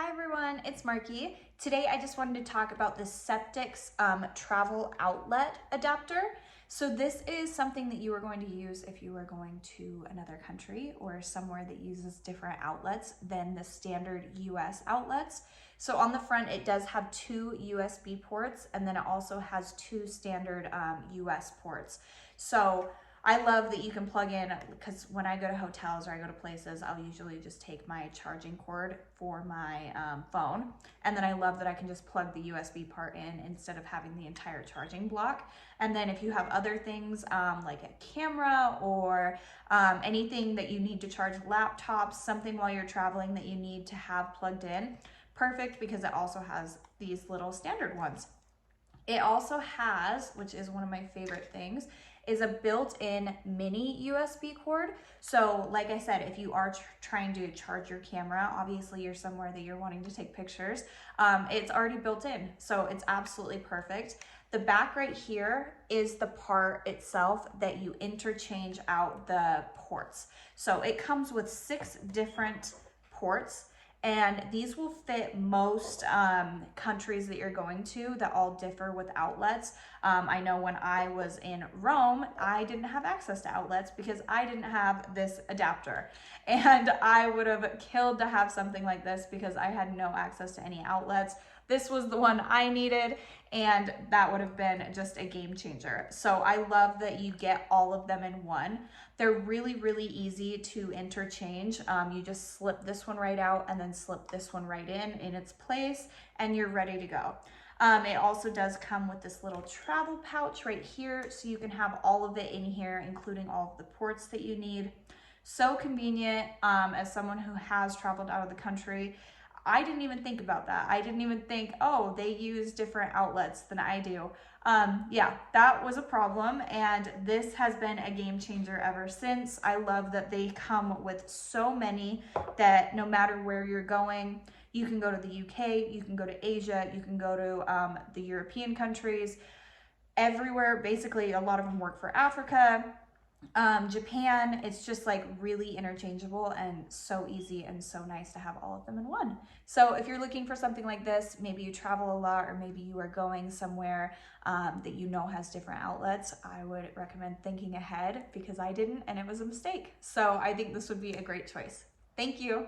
Hi everyone, it's Marky. Today I just wanted to talk about the Ceptics travel outlet adapter. So this is something that you are going to use if you are going to another country or somewhere that uses different outlets than the standard US outlets. So on the front it does have two USB ports, and then it also has two standard US ports. So I love that you can plug in, because when I go to hotels or I go to places, I'll usually just take my charging cord for my phone. And then I love that I can just plug the USB part in instead of having the entire charging block. And then if you have other things like a camera or anything that you need to charge, laptops, something while you're traveling that you need to have plugged in, perfect, because it also has these little standard ones. It also has, which is one of my favorite things, is a built-in mini USB cord. So like I said, if you are trying to charge your camera, obviously you're somewhere that you're wanting to take pictures, it's already built in, so it's absolutely perfect. The back right here is the part itself that you interchange out the ports. So it comes with 6 different ports, and these will fit most countries that you're going to that all differ with outlets. I know when I was in Rome, I didn't have access to outlets because I didn't have this adapter. And I would have killed to have something like this because I had no access to any outlets. This was the one I needed, and that would have been just a game changer. So I love that you get all of them in one. They're really, really easy to interchange. You just slip this one right out and then slip this one right in its place, and you're ready to go. It also does come with this little travel pouch right here, so you can have all of it in here, including all of the ports that you need. So convenient. As someone who has traveled out of the country, I didn't even think about that. I didn't even think, oh, they use different outlets than I do. Yeah, that was a problem, and this has been a game changer ever since. I love that they come with so many that no matter where you're going, you can go to the UK, you can go to Asia, you can go to the European countries, everywhere. Basically, a lot of them work for Africa. Japan. It's just like really interchangeable and so easy and so nice to have all of them in one. So if you're looking for something like this, maybe you travel a lot, or maybe you are going somewhere that you know has different outlets, I would recommend thinking ahead, because I didn't and it was a mistake. So I think this would be a great choice. Thank you.